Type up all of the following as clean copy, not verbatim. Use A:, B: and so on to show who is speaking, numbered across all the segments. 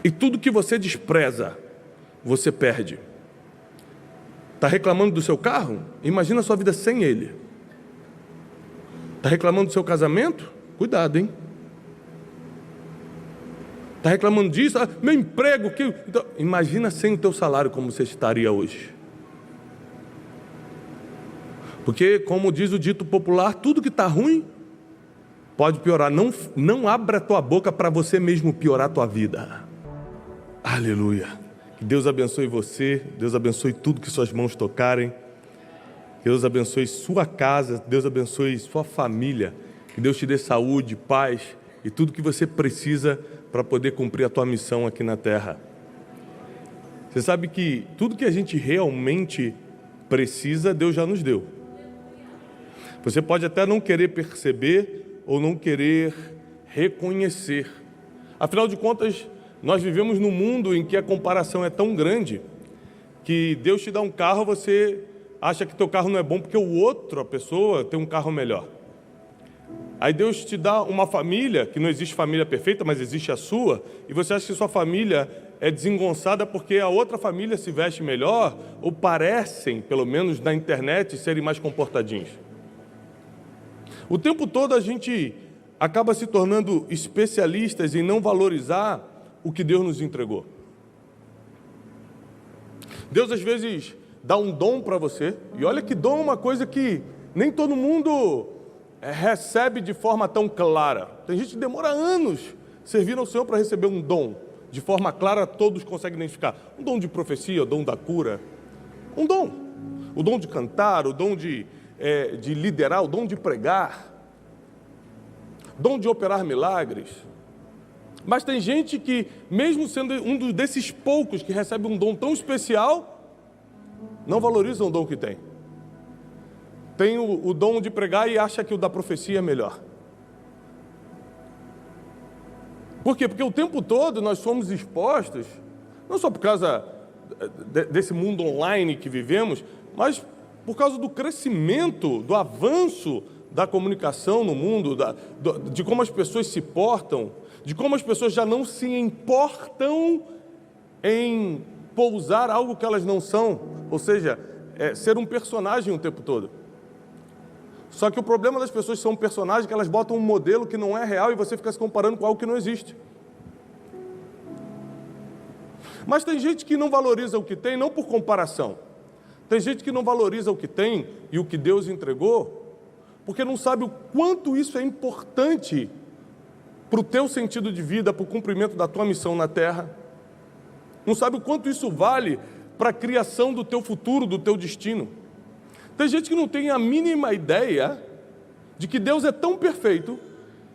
A: E tudo que você despreza, você perde. Está reclamando do seu carro? Imagina a sua vida sem ele. Está reclamando do seu casamento? Cuidado, hein? Está reclamando disso? Meu emprego, que... Então, imagina sem o teu salário como você estaria hoje. Porque, como diz o dito popular, tudo que está ruim pode piorar. Não abra a tua boca para você mesmo piorar a tua vida. Aleluia. Que Deus abençoe você, Deus abençoe tudo que suas mãos tocarem. Que Deus abençoe sua casa, Deus abençoe sua família. Que Deus te dê saúde, paz e tudo que você precisa para poder cumprir a tua missão aqui na terra. Você sabe que tudo que a gente realmente precisa, Deus já nos deu. Você pode até não querer perceber ou não querer reconhecer. Afinal de contas, nós vivemos num mundo em que a comparação é tão grande que Deus te dá um carro, você acha que teu carro não é bom porque a pessoa tem um carro melhor. Aí Deus te dá uma família, que não existe família perfeita, mas existe a sua, e você acha que sua família é desengonçada porque a outra família se veste melhor, ou parecem, pelo menos na internet, serem mais comportadinhos. O tempo todo a gente acaba se tornando especialistas em não valorizar o que Deus nos entregou. Deus às vezes dá um dom para você, e olha que dom é uma coisa que nem todo mundo recebe de forma tão clara. Tem gente que demora anos servindo ao Senhor para receber um dom. De forma clara, todos conseguem identificar. Um dom de profecia, o dom da cura. Um dom. O dom de cantar, o dom de liderar, o dom de pregar. Dom de operar milagres. Mas tem gente que, mesmo sendo um desses poucos que recebe um dom tão especial, não valoriza o dom que tem. Tem o dom de pregar e acha que o da profecia é melhor. Por quê? Porque o tempo todo nós somos expostos, não só por causa desse mundo online que vivemos, mas por causa do crescimento, do avanço da comunicação no mundo, de como as pessoas se portam, de como as pessoas já não se importam em pousar algo que elas não são, ou seja, ser um personagem o tempo todo. Só que o problema das pessoas que são personagens é que elas botam um modelo que não é real e você fica se comparando com algo que não existe. Mas tem gente que não valoriza o que tem, não por comparação. Tem gente que não valoriza o que tem e o que Deus entregou, porque não sabe o quanto isso é importante para o teu sentido de vida, para o cumprimento da tua missão na terra. Não sabe o quanto isso vale para a criação do teu futuro, do teu destino. Tem gente que não tem a mínima ideia de que Deus é tão perfeito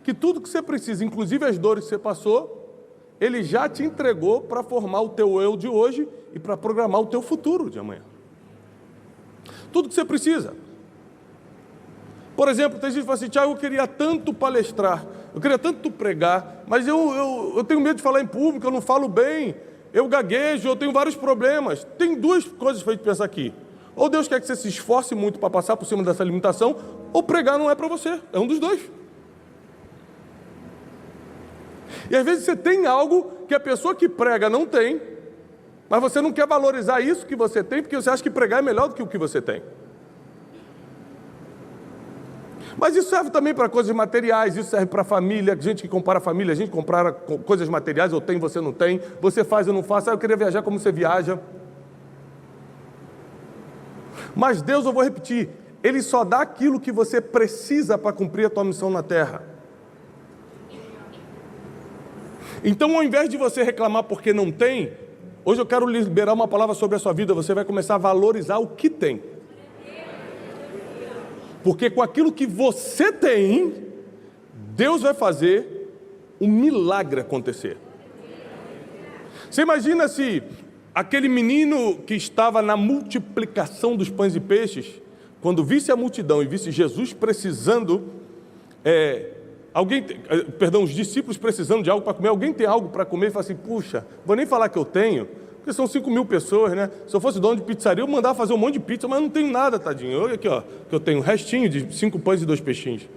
A: que tudo que você precisa, inclusive as dores que você passou, Ele já te entregou para formar o teu eu de hoje e para programar o teu futuro de amanhã. Tudo que você precisa. Por exemplo, tem gente que fala assim, Tiago, eu queria tanto palestrar, eu queria tanto pregar, mas eu tenho medo de falar em público, eu não falo bem, eu gaguejo, eu tenho vários problemas. Tem duas coisas para a gente pensar aqui. Ou Deus quer que você se esforce muito para passar por cima dessa limitação, ou pregar não é para você, é um dos dois. E às vezes você tem algo que a pessoa que prega não tem, mas você não quer valorizar isso que você tem, porque você acha que pregar é melhor do que o que você tem. Mas isso serve também para coisas materiais, isso serve para a família, gente que compara a família, a gente compara coisas materiais, eu tenho, você não tem, você faz, eu não faço, eu queria viajar como você viaja. Mas Deus, eu vou repetir, Ele só dá aquilo que você precisa para cumprir a tua missão na terra. Então, ao invés de você reclamar porque não tem, hoje eu quero liberar uma palavra sobre a sua vida, você vai começar a valorizar o que tem. Porque com aquilo que você tem, Deus vai fazer um milagre acontecer. Você imagina se aquele menino que estava na multiplicação dos pães e peixes, quando visse a multidão e visse Jesus precisando, os discípulos precisando de algo para comer, alguém tem algo para comer e fala assim, puxa, vou nem falar que eu tenho, porque são 5.000 pessoas, né? Se eu fosse dono de pizzaria, eu mandava fazer um monte de pizza, mas não tenho nada, tadinho. Olha aqui, ó, que eu tenho um restinho de 5 pães e 2 peixinhos.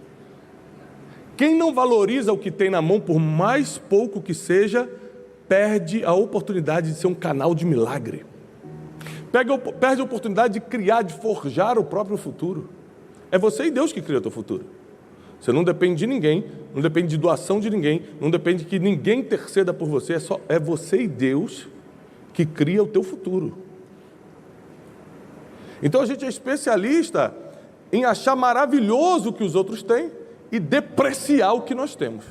A: Quem não valoriza o que tem na mão, por mais pouco que seja, perde a oportunidade de ser um canal de milagre. Perde a oportunidade de criar, de forjar o próprio futuro. É você e Deus que cria o teu futuro. Você não depende de ninguém, não depende de doação de ninguém, não depende que ninguém interceda por você, é você e Deus que cria o teu futuro. Então a gente é especialista em achar maravilhoso o que os outros têm e depreciar o que nós temos.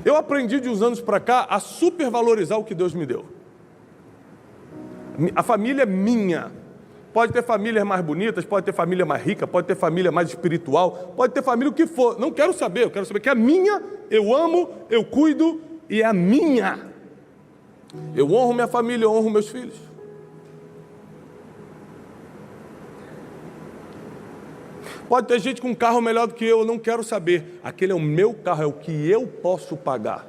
A: Eu aprendi de uns anos para cá a supervalorizar o que Deus me deu. A família é minha. Pode ter famílias mais bonitas, pode ter família mais rica, pode ter família mais espiritual, pode ter família o que for. Não quero saber, eu quero saber que é minha, eu amo, eu cuido e é a minha. Eu honro minha família, eu honro meus filhos. Pode ter gente com um carro melhor do que eu não quero saber. Aquele é o meu carro, é o que eu posso pagar.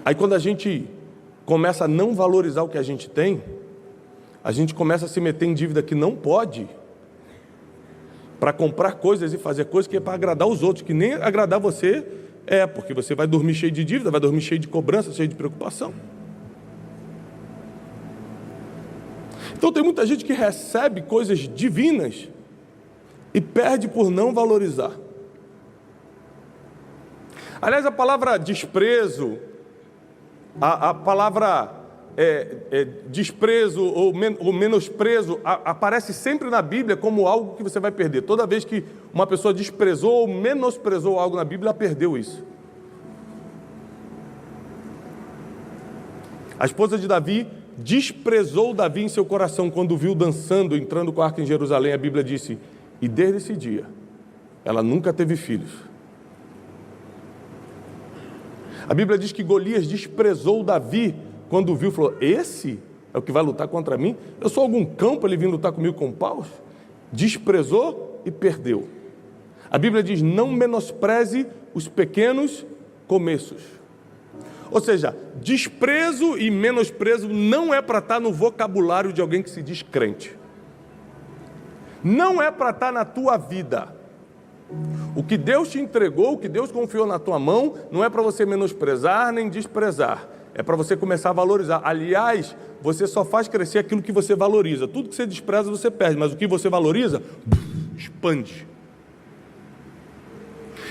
A: Aí quando a gente começa a não valorizar o que a gente tem, a gente começa a se meter em dívida que não pode, para comprar coisas e fazer coisas que é para agradar os outros, que nem agradar você porque você vai dormir cheio de dívida, vai dormir cheio de cobrança, cheio de preocupação. Então tem muita gente que recebe coisas divinas e perde por não valorizar. Aliás, a palavra desprezo, a palavra desprezo ou menosprezo aparece sempre na Bíblia como algo que você vai perder. Toda vez que uma pessoa desprezou ou menosprezou algo na Bíblia, ela perdeu isso. A esposa de Davi desprezou Davi em seu coração quando viu dançando, entrando com a arca em Jerusalém. A Bíblia disse, e desde esse dia, ela nunca teve filhos. A Bíblia diz que Golias desprezou Davi quando viu, falou, esse é o que vai lutar contra mim? Eu sou algum cão para ele vir lutar comigo com paus? Desprezou e perdeu. A Bíblia diz, não menospreze os pequenos começos. Ou seja, desprezo e menosprezo não é para estar no vocabulário de alguém que se diz crente. Não é para estar na tua vida. O que Deus te entregou, o que Deus confiou na tua mão, não é para você menosprezar nem desprezar. É para você começar a valorizar. Aliás, você só faz crescer aquilo que você valoriza. Tudo que você despreza, você perde. Mas o que você valoriza, expande.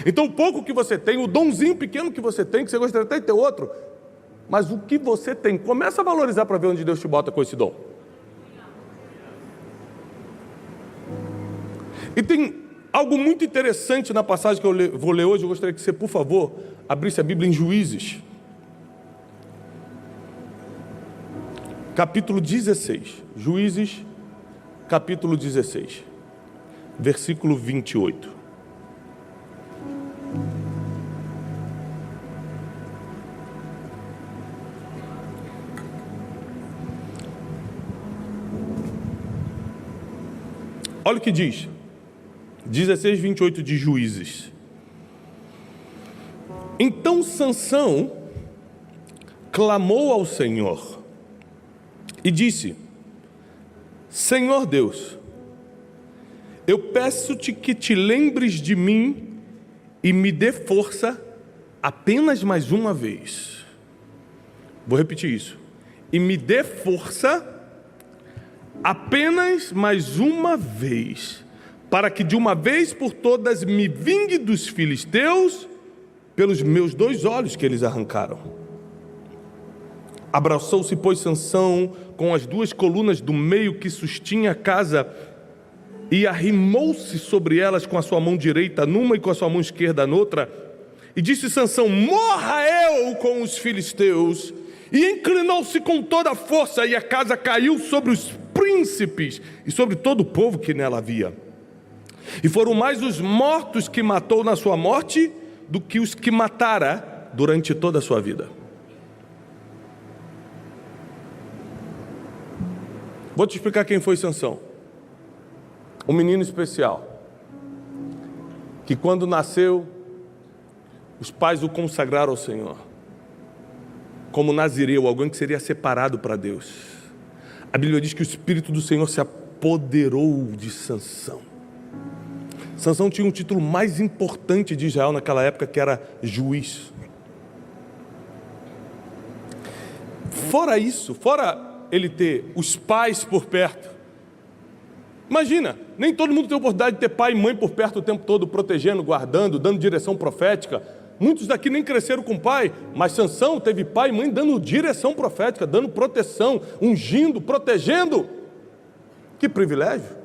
A: Então, o pouco que você tem, o donzinho pequeno que você tem, que você gostaria até de ter outro, mas o que você tem, começa a valorizar para ver onde Deus te bota com esse dom. E tem algo muito interessante na passagem que eu vou ler hoje. Eu gostaria que você, por favor, abrisse a Bíblia em Juízes. Capítulo 16. Juízes, capítulo 16. Versículo 28. Olha o que diz, 16, 28 de Juízes. Então Sansão clamou ao Senhor e disse, Senhor Deus, eu peço-te que te lembres de mim e me dê força apenas mais uma vez. Vou repetir isso. E me dê força apenas mais uma vez, para que de uma vez por todas me vingue dos filisteus pelos meus 2 olhos que eles arrancaram. Abraçou-se, pois, Sansão com as 2 colunas do meio que sustinha a casa e arrimou-se sobre elas com a sua mão direita numa e com a sua mão esquerda noutra. E disse Sansão, morra eu com os filisteus. E inclinou-se com toda a força, e a casa caiu sobre os príncipes e sobre todo o povo que nela havia. E foram mais os mortos que matou na sua morte do que os que matara durante toda a sua vida. Vou te explicar quem foi Sansão. Um menino especial, que quando nasceu, os pais o consagraram ao Senhor, como nazireu, alguém que seria separado para Deus. A Bíblia diz que o Espírito do Senhor se apoderou de Sansão. Sansão tinha um título mais importante de Israel naquela época, que era juiz. Fora isso, fora ele ter os pais por perto. Imagina, nem todo mundo tem a oportunidade de ter pai e mãe por perto o tempo todo, protegendo, guardando, dando direção profética. Muitos daqui nem cresceram com pai, mas Sansão teve pai e mãe dando direção profética, dando proteção, ungindo, protegendo. Que privilégio!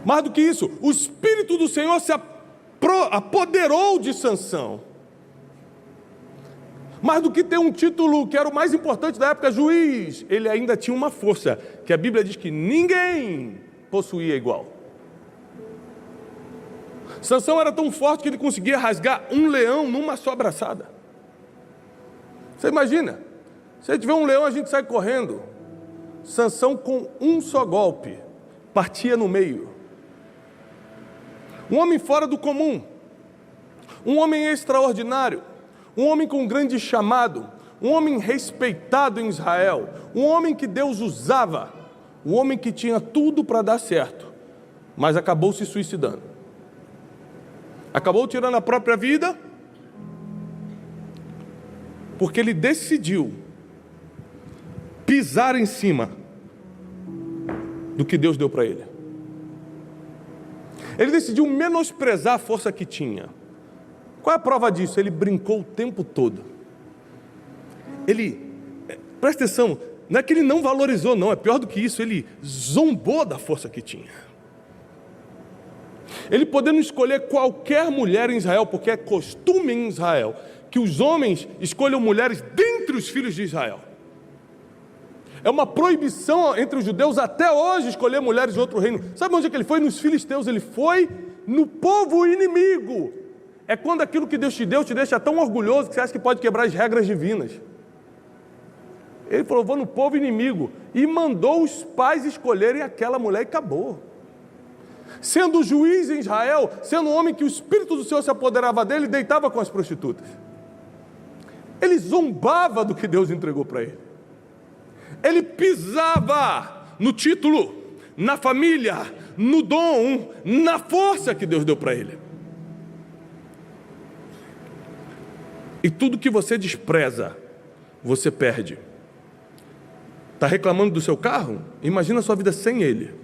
A: Mais do que isso, o Espírito do Senhor se apoderou de Sansão. Mais do que ter um título que era o mais importante da época, juiz, ele ainda tinha uma força, que a Bíblia diz que ninguém possuía igual. Sansão era tão forte que ele conseguia rasgar um leão numa só abraçada. Você imagina, se a gente vê um leão, a gente sai correndo. Sansão, com um só golpe, partia no meio. Um homem fora do comum, um homem extraordinário, um homem com grande chamado, um homem respeitado em Israel, um homem que Deus usava, um homem que tinha tudo para dar certo, mas acabou se suicidando. Acabou tirando a própria vida, porque ele decidiu pisar em cima do que Deus deu para ele. Ele decidiu menosprezar a força que tinha. Qual é a prova disso? Ele brincou o tempo todo. Presta atenção, não é que ele não valorizou, não, é pior do que isso, ele zombou da força que tinha. Ele podendo escolher qualquer mulher em Israel, porque é costume em Israel que os homens escolham mulheres dentre os filhos de Israel. É uma proibição entre os judeus até hoje escolher mulheres de outro reino. Sabe onde é que ele foi? Nos filisteus. Ele foi no povo inimigo. É quando aquilo que Deus te deu te deixa tão orgulhoso que você acha que pode quebrar as regras divinas. Ele falou, vou no povo inimigo. E mandou os pais escolherem aquela mulher e acabou. Sendo juiz em Israel, sendo um homem que o Espírito do Senhor se apoderava dele, deitava com as prostitutas. Ele zombava do que Deus entregou para ele. Ele pisava no título, na família, no dom, na força que Deus deu para ele. E tudo que você despreza, você perde. Está reclamando do seu carro? Imagina a sua vida sem ele.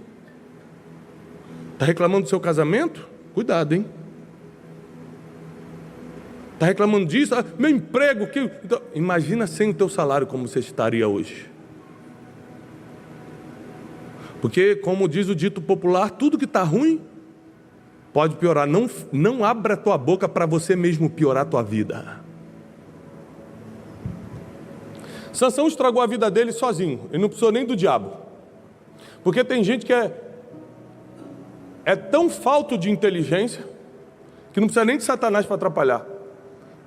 A: Está reclamando do seu casamento? Cuidado, hein? Está reclamando disso? Meu emprego, Então, imagina sem o teu salário como você estaria hoje. Porque, como diz o dito popular, tudo que está ruim pode piorar. Não abra a tua boca para você mesmo piorar a tua vida. Sansão estragou a vida dele sozinho. Ele não precisou nem do diabo. Porque tem gente que é tão falto de inteligência que não precisa nem de Satanás para atrapalhar.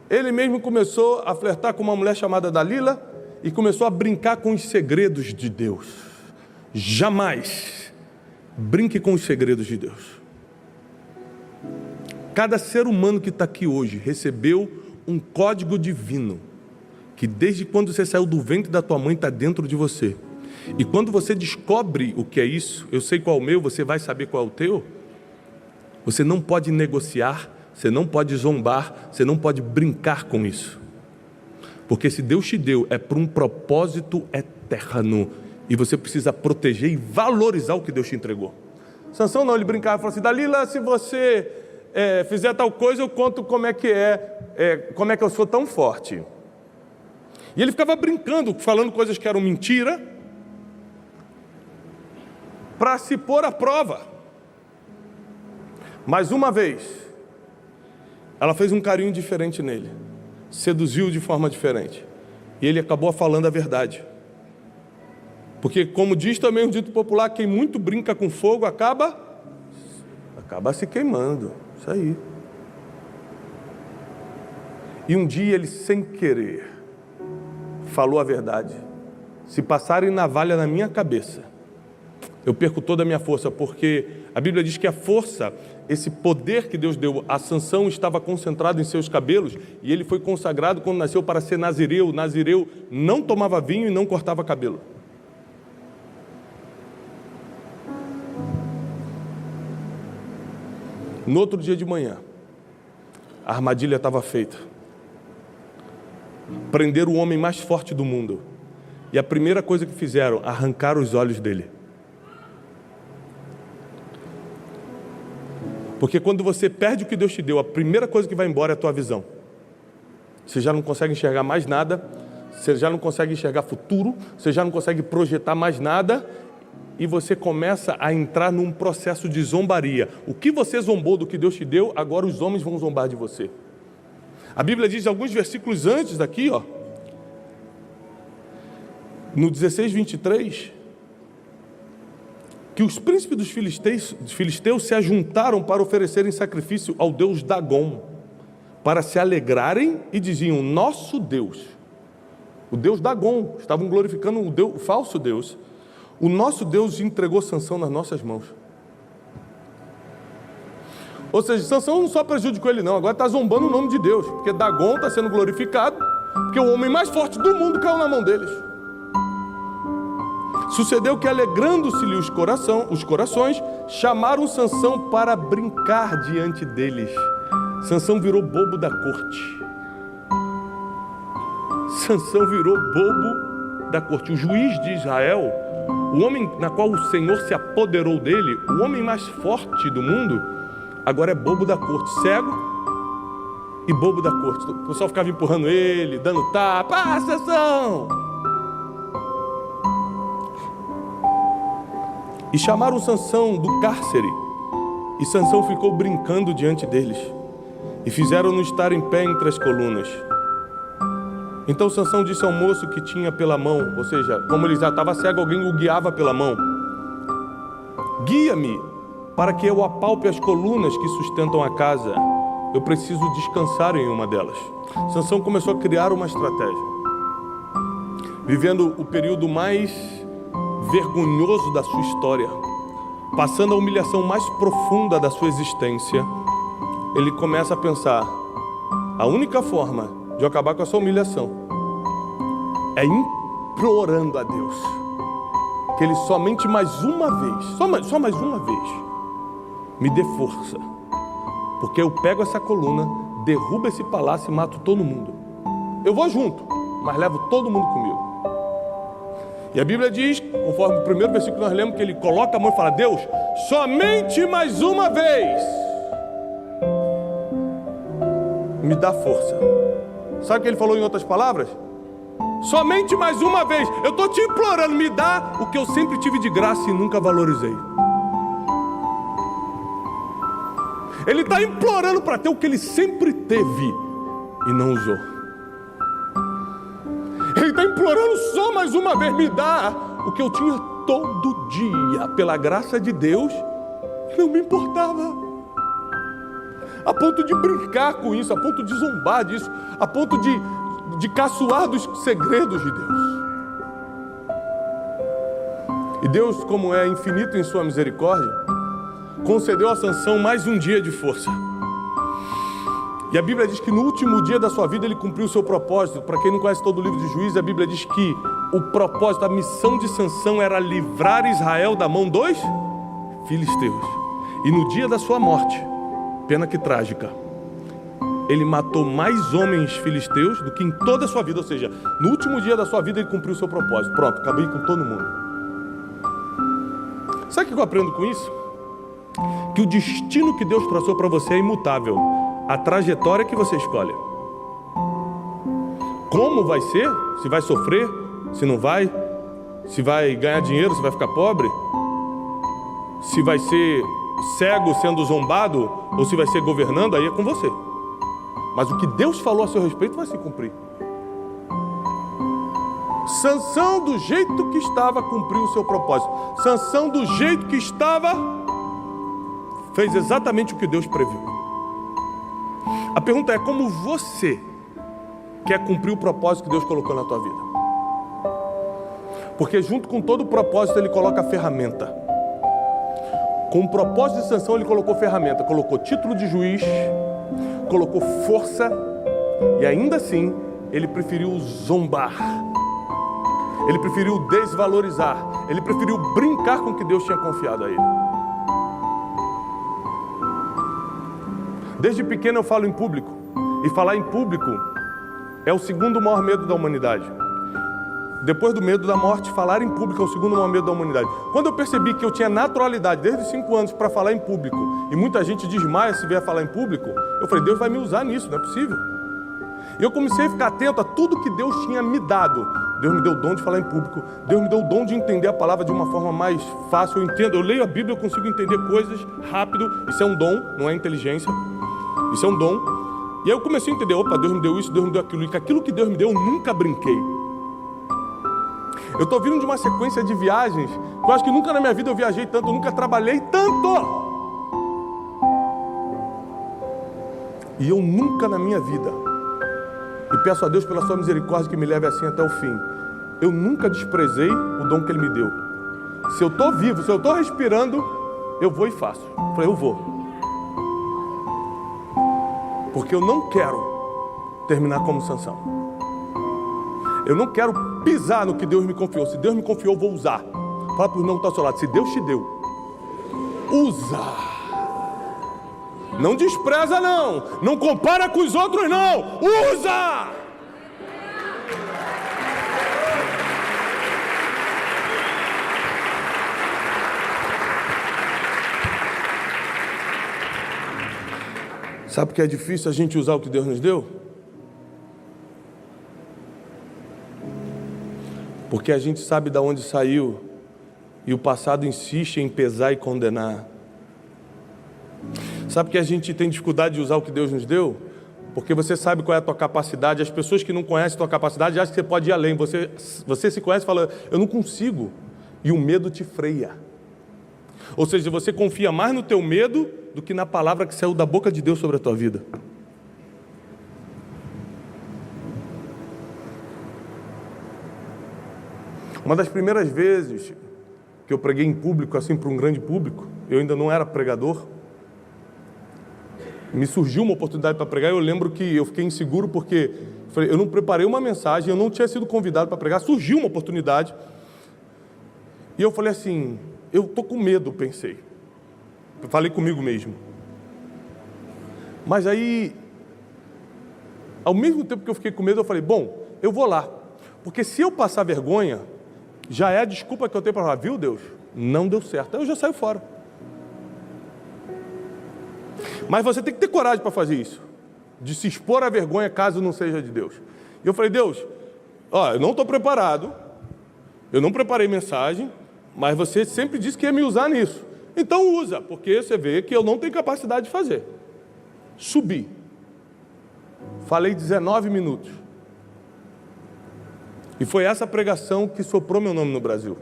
A: Ele mesmo começou a flertar com uma mulher chamada Dalila e começou a brincar com os segredos de Deus. Jamais brinque com os segredos de Deus. Cada ser humano que está aqui hoje recebeu um código divino, que desde quando você saiu do ventre da tua mãe está dentro de você. E quando você descobre o que é isso, eu sei qual é o meu, você vai saber qual é o teu. Você não pode negociar, você não pode zombar, você não pode brincar com isso. Porque se Deus te deu, é para um propósito eterno. E você precisa proteger e valorizar o que Deus te entregou. Sansão não, ele brincava e falou assim, Dalila, se você fizer tal coisa, eu conto como é que eu sou tão forte. E ele ficava brincando, falando coisas que eram mentira, para se pôr à prova. Mas uma vez, ela fez um carinho diferente nele, seduziu de forma diferente, e ele acabou falando a verdade. Porque, como diz também o dito popular, quem muito brinca com fogo acaba se queimando. Isso aí. E um dia ele, sem querer, falou a verdade. Se passarem navalha na minha cabeça, eu perco toda a minha força, porque a Bíblia diz que a força, esse poder que Deus deu a Sansão estava concentrado em seus cabelos, e ele foi consagrado quando nasceu para ser nazireu. Nazireu não tomava vinho e não cortava cabelo. No outro dia de manhã, a armadilha estava feita. Prenderam o homem mais forte do mundo. E a primeira coisa que fizeram, arrancaram os olhos dele. Porque quando você perde o que Deus te deu, a primeira coisa que vai embora é a tua visão. Você já não consegue enxergar mais nada, você já não consegue enxergar futuro, você já não consegue projetar mais nada, e você começa a entrar num processo de zombaria. O que você zombou do que Deus te deu, agora os homens vão zombar de você. A Bíblia diz alguns versículos antes daqui, no 16:23, que os príncipes dos filisteus se ajuntaram para oferecerem sacrifício ao deus Dagom, para se alegrarem, e diziam: nosso Deus, o deus Dagom, estavam glorificando o falso Deus, o nosso Deus entregou Sansão nas nossas mãos. Ou seja, Sansão não só prejudicou ele não, agora está zombando o nome de Deus, porque Dagom está sendo glorificado, porque o homem mais forte do mundo caiu na mão deles. Sucedeu que, alegrando-se-lhe os corações, chamaram Sansão para brincar diante deles. Sansão virou bobo da corte. Sansão virou bobo da corte. O juiz de Israel, o homem na qual o Senhor se apoderou dele, o homem mais forte do mundo, agora é bobo da corte, cego e bobo da corte. O pessoal ficava empurrando ele, dando tapa. Sansão! E chamaram Sansão do cárcere, e Sansão ficou brincando diante deles, e fizeram-no estar em pé entre as colunas. Então Sansão disse ao moço que tinha pela mão, ou seja, como ele já estava cego, alguém o guiava pela mão: guia-me, para que eu apalpe as colunas que sustentam a casa. Eu preciso descansar em uma delas. Sansão começou a criar uma estratégia. Vivendo o período mais vergonhoso da sua história, passando a humilhação mais profunda da sua existência, ele começa a pensar: a única forma de eu acabar com essa humilhação é implorando a Deus que Ele somente mais uma vez, só mais uma vez, me dê força, porque eu pego essa coluna, derrubo esse palácio e mato todo mundo. Eu vou junto, mas levo todo mundo comigo. E a Bíblia diz, conforme o primeiro versículo que nós lemos, que ele coloca a mão e fala: Deus, somente mais uma vez me dá força. Sabe o que ele falou em outras palavras? Somente mais uma vez, eu estou te implorando, me dá o que eu sempre tive de graça e nunca valorizei. Ele está implorando para ter o que ele sempre teve e não usou. Ele está implorando só mais uma vez: me dá o que eu tinha todo dia, pela graça de Deus, não me importava. A ponto de brincar com isso, a ponto de zombar disso, a ponto de caçoar dos segredos de Deus. E Deus, como é infinito em sua misericórdia, concedeu a Sansão mais um dia de força. E a Bíblia diz que no último dia da sua vida ele cumpriu o seu propósito. Para quem não conhece todo o livro de Juízes, a Bíblia diz que o propósito, a missão de Sansão era livrar Israel da mão dos filisteus. E no dia da sua morte, pena que trágica, ele matou mais homens filisteus do que em toda a sua vida. Ou seja, no último dia da sua vida ele cumpriu o seu propósito. Pronto, acabei com todo mundo. Sabe o que eu aprendo com isso? Que o destino que Deus traçou para você é imutável. A trajetória que você escolhe. Como vai ser? Se vai sofrer? Se não vai? Se vai ganhar dinheiro? Se vai ficar pobre? Se vai ser cego sendo zombado? Ou se vai ser governando? Aí é com você. Mas o que Deus falou a seu respeito vai se cumprir. Sansão, do jeito que estava, cumpriu o seu propósito. Sansão, do jeito que estava, fez exatamente o que Deus previu. A pergunta é: como você quer cumprir o propósito que Deus colocou na tua vida? Porque junto com todo o propósito ele coloca a ferramenta. Com o propósito de Sansão ele colocou ferramenta, colocou título de juiz, colocou força, e ainda assim ele preferiu zombar, ele preferiu desvalorizar, ele preferiu brincar com o que Deus tinha confiado a ele. Desde pequeno eu falo em público. E falar em público é o segundo maior medo da humanidade. Depois do medo da morte, falar em público é o segundo maior medo da humanidade. Quando eu percebi que eu tinha naturalidade desde os 5 anos para falar em público, e muita gente desmaia se vier falar em público, eu falei, Deus vai me usar nisso, não é possível. E eu comecei a ficar atento a tudo que Deus tinha me dado. Deus me deu o dom de falar em público. Deus me deu o dom de entender a palavra de uma forma mais fácil. Eu entendo, eu leio a Bíblia, eu consigo entender coisas rápido. Isso é um dom, não é inteligência. Isso é um dom. E aí eu comecei a entender, opa, Deus me deu isso, Deus me deu aquilo. E com aquilo que Deus me deu, eu nunca brinquei. Eu estou vindo de uma sequência de viagens que eu acho que nunca na minha vida eu viajei tanto, eu nunca trabalhei tanto. E eu nunca na minha vida, e peço a Deus pela sua misericórdia que me leve assim até o fim, eu nunca desprezei o dom que Ele me deu. Se eu estou vivo, se eu estou respirando, eu vou e faço. Eu falei, eu vou. Porque eu não quero terminar como Sansão. Eu não quero pisar no que Deus me confiou. Se Deus me confiou, eu vou usar. Fala para o irmão que está ao seu lado, se Deus te deu, usa. Não despreza não. Não compara com os outros não. Usa! Sabe por que é difícil a gente usar o que Deus nos deu? Porque a gente sabe de onde saiu e o passado insiste em pesar e condenar. Sabe que a gente tem dificuldade de usar o que Deus nos deu? Porque você sabe qual é a tua capacidade. As pessoas que não conhecem a tua capacidade acham que você pode ir além. Você se conhece e fala, eu não consigo. E o medo te freia. Ou seja, você confia mais no teu medo do que na palavra que saiu da boca de Deus sobre a tua vida. Uma das primeiras vezes que eu preguei em público, assim, para um grande público, eu ainda não era pregador, me surgiu uma oportunidade para pregar, e eu lembro que eu fiquei inseguro porque eu não preparei uma mensagem, eu não tinha sido convidado para pregar, surgiu uma oportunidade, e eu falei assim, eu estou com medo, pensei. Eu falei comigo mesmo. Mas aí, ao mesmo tempo que eu fiquei com medo, eu falei, bom, eu vou lá, porque se eu passar vergonha, já é a desculpa que eu tenho para falar, viu Deus? Não deu certo, aí eu já saio fora. Mas você tem que ter coragem para fazer isso, de se expor à vergonha caso não seja de Deus. E eu falei, Deus, eu não estou preparado, eu não preparei mensagem, mas você sempre disse que ia me usar nisso. Então usa, porque você vê que eu não tenho capacidade de fazer. Subi. Falei 19 minutos. E foi essa pregação que soprou meu nome no Brasil.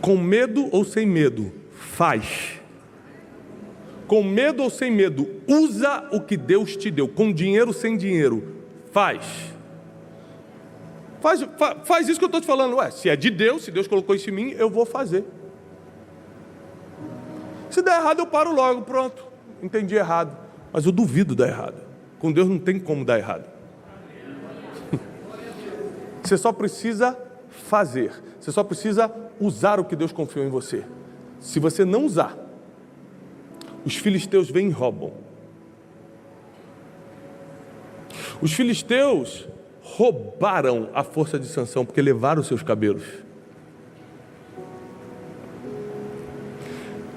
A: Com medo ou sem medo, faz. Com medo ou sem medo, usa o que Deus te deu. Com dinheiro ou sem dinheiro, faz. Faz isso que eu estou te falando. Se é de Deus, se Deus colocou isso em mim, eu vou fazer. Se der errado, eu paro logo, pronto. Entendi errado. Mas eu duvido dar errado. Com Deus não tem como dar errado. Você só precisa fazer. Você só precisa usar o que Deus confiou em você. Se você não usar, os filisteus vêm e roubam. Os filisteus roubaram a força de Sansão, porque levaram os seus cabelos.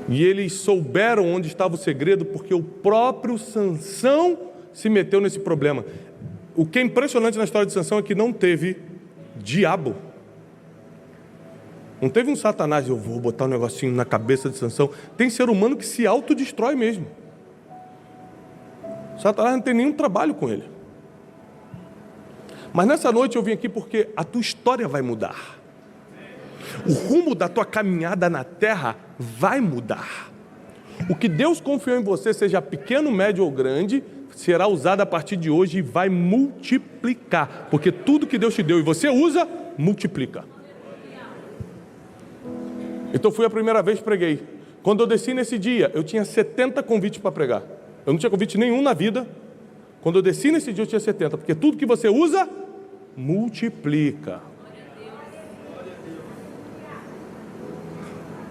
A: E eles souberam onde estava o segredo, porque o próprio Sansão se meteu nesse problema. O que é impressionante na história de Sansão é que não teve diabo. Não teve um Satanás, eu vou botar um negocinho na cabeça de Sansão. Tem ser humano que se autodestrói mesmo. Satanás não tem nenhum trabalho com ele. Mas nessa noite eu vim aqui porque a tua história vai mudar. O rumo da tua caminhada na terra vai mudar. O que Deus confiou em você, seja pequeno, médio ou grande, será usado a partir de hoje e vai multiplicar. Porque tudo que Deus te deu e você usa, multiplica. Então fui a primeira vez que preguei. Quando eu desci nesse dia, eu tinha 70 convites para pregar. Eu não tinha convite nenhum na vida. Quando eu desci nesse dia, eu tinha 70. Porque tudo que você usa, multiplica.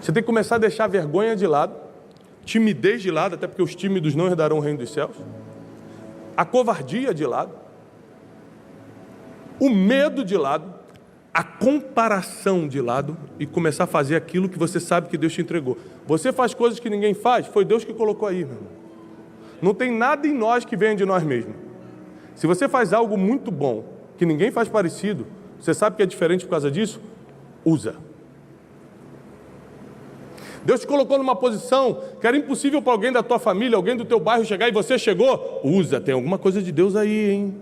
A: Você tem que começar a deixar a vergonha de lado. timidez de lado, até porque os tímidos não herdarão o reino dos céus, a covardia de lado, o medo de lado, a comparação de lado e começar a fazer aquilo que você sabe que Deus te entregou. Você faz coisas que ninguém faz, foi Deus que colocou aí, meu irmão. Não tem nada em nós que venha de nós mesmos. Se você faz algo muito bom, que ninguém faz parecido, você sabe que é diferente por causa disso? Usa. Deus te colocou numa posição que era impossível para alguém da tua família, alguém do teu bairro chegar e você chegou. Usa, tem alguma coisa de Deus aí, hein?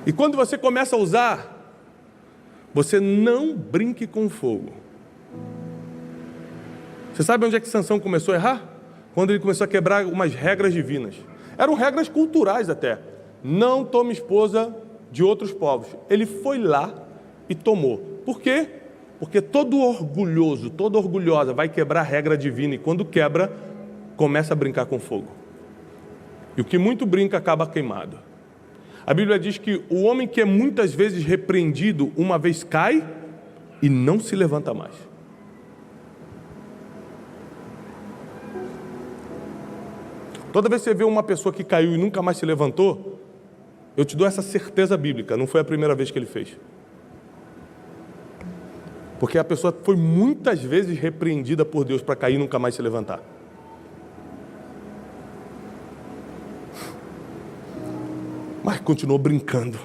A: E quando você começa a usar, você não brinque com fogo. Você sabe onde é que Sansão começou a errar? Quando ele começou a quebrar umas regras divinas. Eram regras culturais até. Não tome esposa de outros povos. Ele foi lá e tomou. Por quê? Porque todo orgulhoso, toda orgulhosa vai quebrar a regra divina. E quando quebra, começa a brincar com fogo. E o que muito brinca acaba queimado. A Bíblia diz que o homem que é muitas vezes repreendido, uma vez cai e não se levanta mais. Toda vez que você vê uma pessoa que caiu e nunca mais se levantou, eu te dou essa certeza bíblica, não foi a primeira vez que ele fez. Porque a pessoa foi muitas vezes repreendida por Deus para cair e nunca mais se levantar. Mas continuou brincando.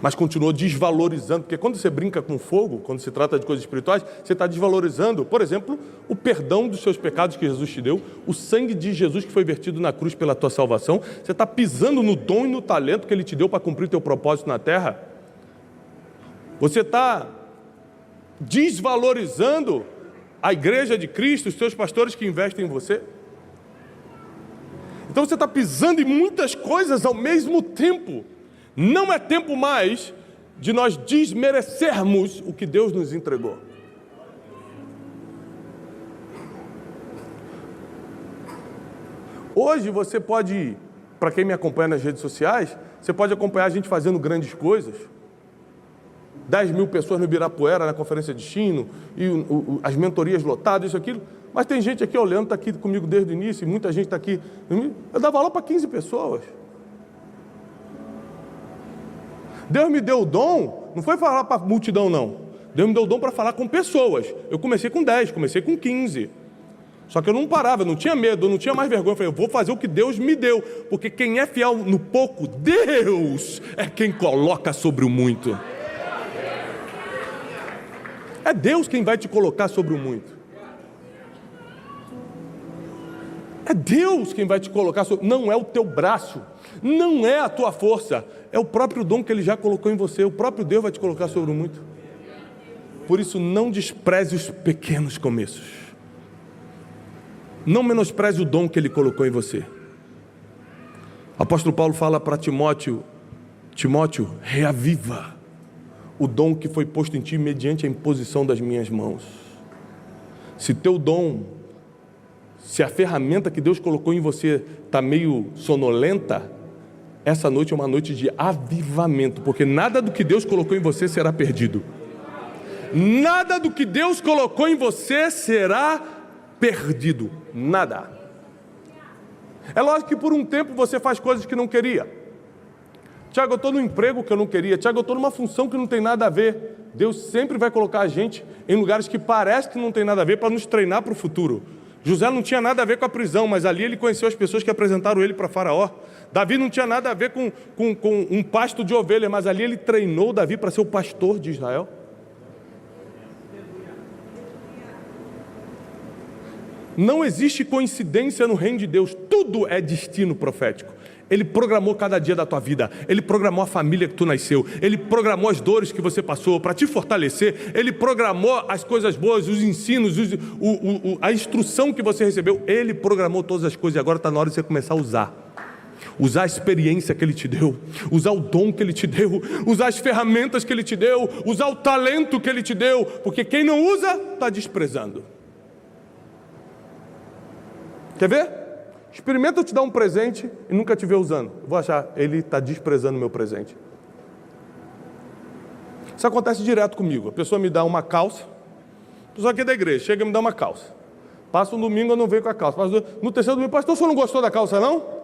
A: Mas continuou desvalorizando, porque quando você brinca com fogo, quando se trata de coisas espirituais, você está desvalorizando, por exemplo, o perdão dos seus pecados que Jesus te deu, o sangue de Jesus que foi vertido na cruz pela tua salvação, você está pisando no dom e no talento que Ele te deu para cumprir o teu propósito na terra. Você está desvalorizando a igreja de Cristo, os seus pastores que investem em você. Então você está pisando em muitas coisas ao mesmo tempo. Não é tempo mais de nós desmerecermos o que Deus nos entregou. Hoje você pode, para quem me acompanha nas redes sociais, você pode acompanhar a gente fazendo grandes coisas. 10 mil pessoas no Ibirapuera, na conferência de Destino, e as mentorias lotadas, isso, aquilo. Mas tem gente aqui, o Leandro está aqui comigo desde o início, e muita gente está aqui. Eu dava aula para 15 pessoas. Deus me deu o dom, não foi falar para a multidão, não. Deus me deu o dom para falar com pessoas. Eu comecei com 10, comecei com 15. Só que eu não parava, eu não tinha medo, eu não tinha mais vergonha. Eu falei, eu vou fazer o que Deus me deu. Porque quem é fiel no pouco, Deus é quem coloca sobre o muito. É Deus quem vai te colocar sobre o muito. É Deus quem vai te colocar sobre... Não é o teu braço, não é a tua força, é o próprio dom que Ele já colocou em você. O próprio Deus vai te colocar sobre o muito. Por isso, não despreze os pequenos começos. Não menospreze o dom que Ele colocou em você. O apóstolo Paulo fala para Timóteo, reaviva o dom que foi posto em ti mediante a imposição das minhas mãos. Se teu dom, se a ferramenta que Deus colocou em você está meio sonolenta, essa noite é uma noite de avivamento, porque nada do que Deus colocou em você será perdido. Nada do que Deus colocou em você será perdido. Nada. É lógico que por um tempo você faz coisas que não queria. Tiago, eu estou no emprego que eu não queria. Tiago, eu estou numa função que não tem nada a ver. Deus sempre vai colocar a gente em lugares que parece que não tem nada a ver para nos treinar para o futuro. José não tinha nada a ver com a prisão, mas ali ele conheceu as pessoas que apresentaram ele para Faraó. Davi não tinha nada a ver com um pasto de ovelha, mas ali ele treinou Davi para ser o pastor de Israel. Não existe coincidência no reino de Deus, tudo é destino profético. Ele programou cada dia da tua vida, Ele programou a família que tu nasceu, Ele programou as dores que você passou para te fortalecer, Ele programou as coisas boas, os ensinos, a instrução que você recebeu, Ele programou todas as coisas e agora está na hora de você começar a usar. Usar a experiência que Ele te deu, usar o dom que Ele te deu, usar as ferramentas que Ele te deu, usar o talento que Ele te deu, porque quem não usa está desprezando. Quer ver? Experimenta eu te dar um presente e nunca te ver usando. Eu vou achar, ele está desprezando o meu presente. Isso acontece direto comigo. A pessoa me dá uma calça, a pessoa aqui é da igreja, chega e me dá uma calça. Passa um domingo, eu não venho com a calça. No terceiro domingo, pastor, o senhor não gostou da calça, não?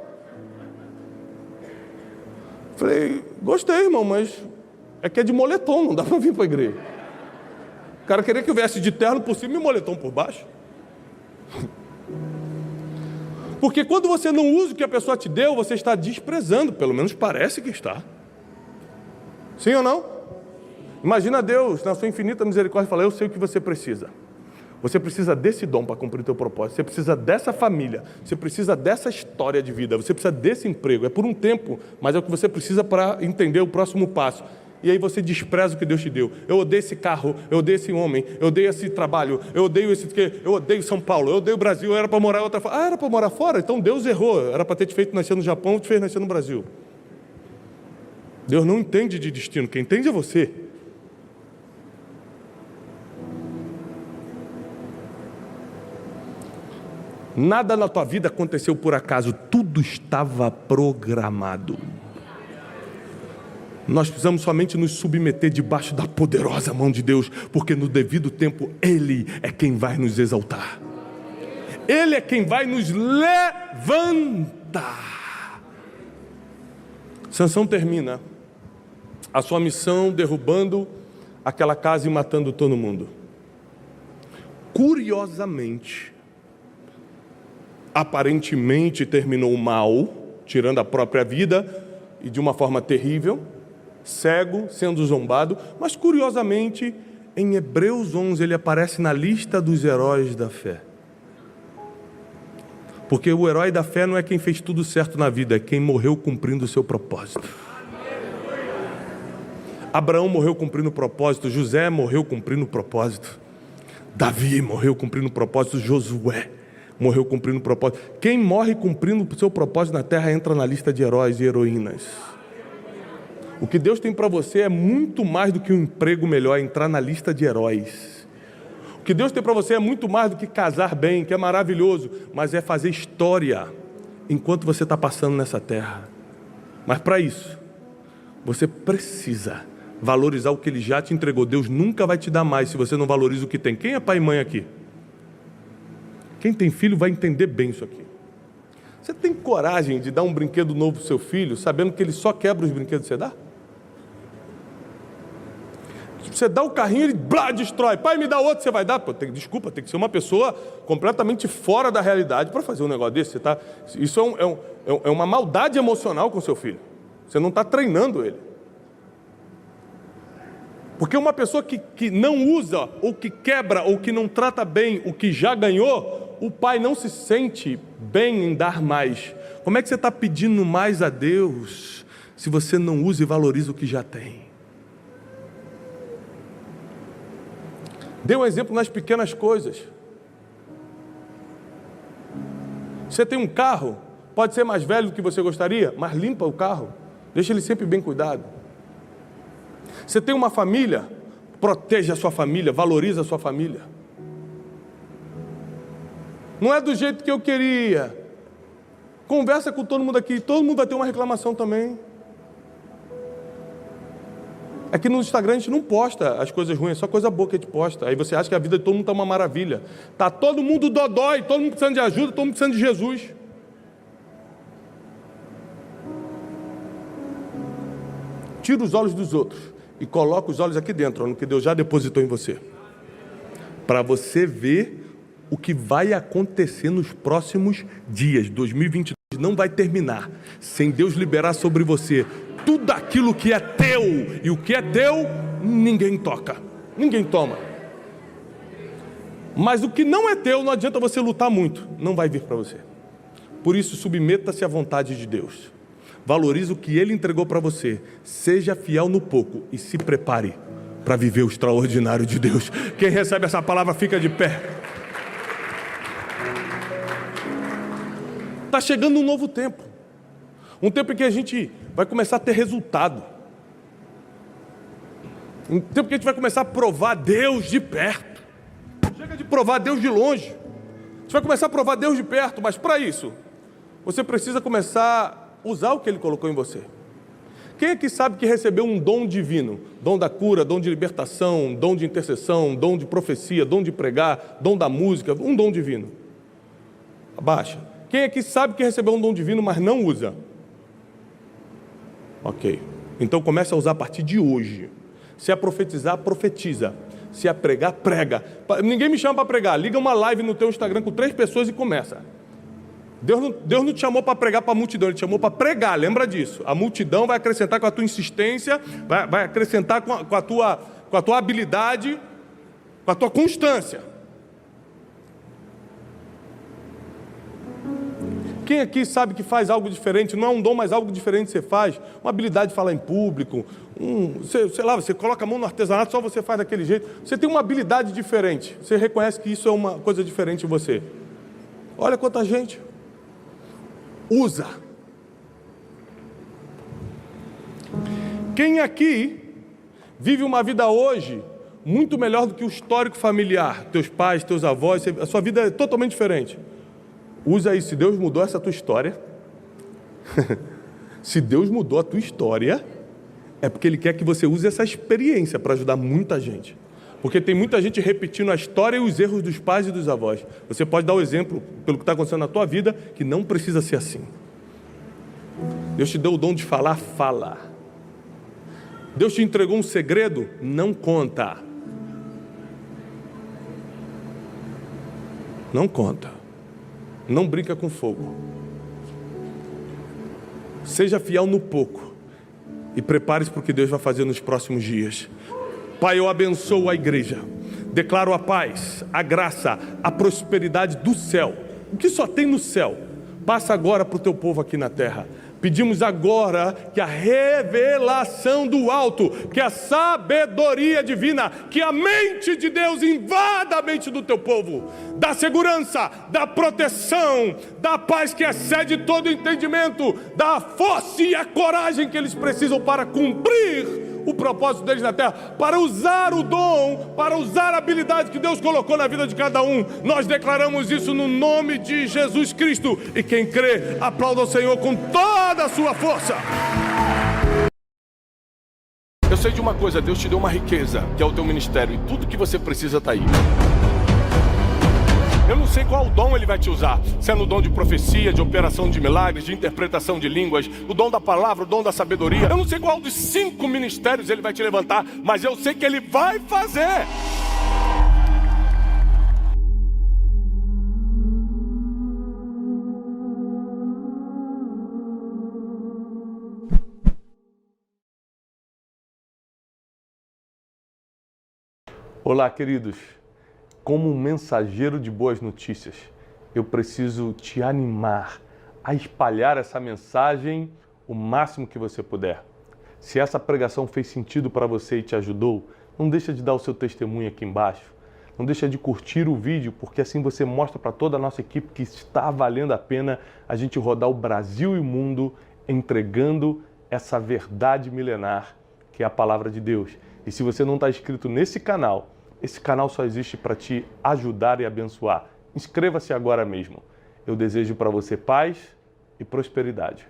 A: Falei, gostei, irmão, mas é que é de moletom, não dá para vir para a igreja. O cara queria que eu viesse de terno por cima e moletom por baixo. Porque quando você não usa o que a pessoa te deu, você está desprezando, pelo menos parece que está. Sim ou não? Imagina Deus, na sua infinita misericórdia, falar, eu sei o que você precisa. Você precisa desse dom para cumprir o teu propósito. Você precisa dessa família. Você precisa dessa história de vida. Você precisa desse emprego. É por um tempo, mas é o que você precisa para entender o próximo passo. E aí você despreza o que Deus te deu. Eu odeio esse carro, eu odeio esse homem, eu odeio esse trabalho, eu odeio eu odeio São Paulo, eu odeio o Brasil, era para morar em outra... Ah, era para morar fora? Então Deus errou. Era para ter te feito nascer no Japão, te fez nascer no Brasil. Deus não entende de destino. Quem entende é você. Nada na tua vida aconteceu por acaso, tudo estava programado. Nós precisamos somente nos submeter debaixo da poderosa mão de Deus, porque no devido tempo Ele é quem vai nos exaltar. Ele é quem vai nos levantar. Sansão termina a sua missão derrubando aquela casa e matando todo mundo. Curiosamente, aparentemente terminou mal, tirando a própria vida e de uma forma terrível, cego, sendo zombado, mas curiosamente em Hebreus 11 ele aparece na lista dos heróis da fé. Porque o herói da fé não é quem fez tudo certo na vida, é quem morreu cumprindo o seu propósito. Abraão morreu cumprindo o propósito, José morreu cumprindo o propósito, Davi morreu cumprindo o propósito, Josué morreu cumprindo o propósito. Quem morre cumprindo o seu propósito na terra entra na lista de heróis e heroínas. O que Deus tem para você é muito mais do que um emprego melhor, é entrar na lista de heróis. O que Deus tem para você é muito mais do que casar bem, que é maravilhoso, mas é fazer história enquanto você está passando nessa terra. Mas para isso, você precisa valorizar o que Ele já te entregou. Deus nunca vai te dar mais se você não valoriza o que tem. Quem é pai e mãe aqui? Quem tem filho vai entender bem isso aqui. Você tem coragem de dar um brinquedo novo para o seu filho, sabendo que ele só quebra os brinquedos que você dá? Você dá o carrinho, ele destrói. Pai, me dá outro, você vai dar? Pô, desculpa, tem que ser uma pessoa completamente fora da realidade para fazer um negócio desse. Isso é uma maldade emocional com o seu filho. Você não está treinando ele. Porque uma pessoa que não usa, ou que quebra, ou que não trata bem o que já ganhou, o pai não se sente bem em dar mais. Como é que você está pedindo mais a Deus se você não usa e valoriza o que já tem? Dê um exemplo nas pequenas coisas. Você tem um carro, pode ser mais velho do que você gostaria, mas limpa o carro, deixa ele sempre bem cuidado. Você tem uma família, proteja a sua família, valoriza a sua família. Não é do jeito que eu queria. Conversa com todo mundo aqui, todo mundo vai ter uma reclamação também. Aqui no Instagram a gente não posta as coisas ruins, é só coisa boa que a gente posta. Aí você acha que a vida de todo mundo está uma maravilha. Está todo mundo dodói, todo mundo precisando de ajuda, todo mundo precisando de Jesus. Tira os olhos dos outros e coloca os olhos aqui dentro, no que Deus já depositou em você. Para você ver o que vai acontecer nos próximos dias. 2022 não vai terminar sem Deus liberar sobre você tudo aquilo que é teu. E o que é teu, ninguém toca, ninguém toma. Mas o que não é teu, não adianta você lutar muito, não vai vir para você. Por isso, submeta-se à vontade de Deus. Valorize o que Ele entregou para você. Seja fiel no pouco e se prepare para viver o extraordinário de Deus. Quem recebe essa palavra fica de pé. Está chegando um novo tempo. Um tempo em que a gente vai começar a ter resultado. Um tempo que a gente vai começar a provar Deus de perto. Chega de provar Deus de longe. Você vai começar a provar Deus de perto, mas para isso, você precisa começar a usar o que Ele colocou em você. Quem aqui sabe que recebeu um dom divino? Dom da cura, dom de libertação, dom de intercessão, dom de profecia, dom de pregar, dom da música, um dom divino. Abaixa. Quem aqui sabe que recebeu um dom divino, mas não usa? Ok. Então comece a usar a partir de hoje. Se é profetizar, profetiza. Se é pregar, prega. Ninguém me chama para pregar. Liga uma live no teu Instagram com 3 pessoas e começa. Deus não te chamou para pregar para a multidão, Ele te chamou para pregar, lembra disso. A multidão vai acrescentar com a tua insistência, vai acrescentar com a tua habilidade, com a tua constância. Quem aqui sabe que faz algo diferente? Não é um dom, mas algo diferente você faz. Uma habilidade de falar em público, sei lá, você coloca a mão no artesanato, só você faz daquele jeito. Você tem uma habilidade diferente, você reconhece que isso é uma coisa diferente em você. Olha quanta gente. Usa. Quem aqui vive uma vida hoje muito melhor do que o histórico familiar? Teus pais, teus avós, a sua vida é totalmente diferente. Usa isso. Se Deus mudou essa tua história, se Deus mudou a tua história, é porque Ele quer que você use essa experiência para ajudar muita gente. Porque tem muita gente repetindo a história e os erros dos pais e dos avós. Você pode dar o exemplo, pelo que está acontecendo na tua vida, que não precisa ser assim. Deus te deu o dom de falar, fala. Deus te entregou um segredo, não conta. Não conta. Não brinca com fogo. Seja fiel no pouco e prepare-se para o que Deus vai fazer nos próximos dias. Pai, eu abençoo a igreja, declaro a paz, a graça, a prosperidade do céu, o que só tem no céu, passa agora para o teu povo aqui na terra. Pedimos agora que a revelação do alto, que a sabedoria divina, que a mente de Deus invada a mente do teu povo, da segurança, da proteção, da paz que excede todo entendimento, da força e a coragem que eles precisam para cumprir o propósito deles na terra, para usar o dom, para usar a habilidade que Deus colocou na vida de cada um. Nós declaramos isso no nome de Jesus Cristo, e quem crê, aplauda o Senhor com toda a sua força. Eu sei de uma coisa, Deus te deu uma riqueza, que é o teu ministério, e tudo que você precisa está aí. Eu não sei qual dom Ele vai te usar, se é no dom de profecia, de operação de milagres, de interpretação de línguas, o dom da palavra, o dom da sabedoria. Eu não sei qual dos 5 ministérios Ele vai te levantar, mas eu sei que Ele vai fazer. Olá, queridos. Como um mensageiro de boas notícias, eu preciso te animar a espalhar essa mensagem o máximo que você puder. Se essa pregação fez sentido para você e te ajudou, não deixa de dar o seu testemunho aqui embaixo. Não deixa de curtir o vídeo, porque assim você mostra para toda a nossa equipe que está valendo a pena a gente rodar o Brasil e o mundo entregando essa verdade milenar que é a palavra de Deus. E se você não está inscrito nesse canal, esse canal só existe para te ajudar e abençoar. Inscreva-se agora mesmo. Eu desejo para você paz e prosperidade.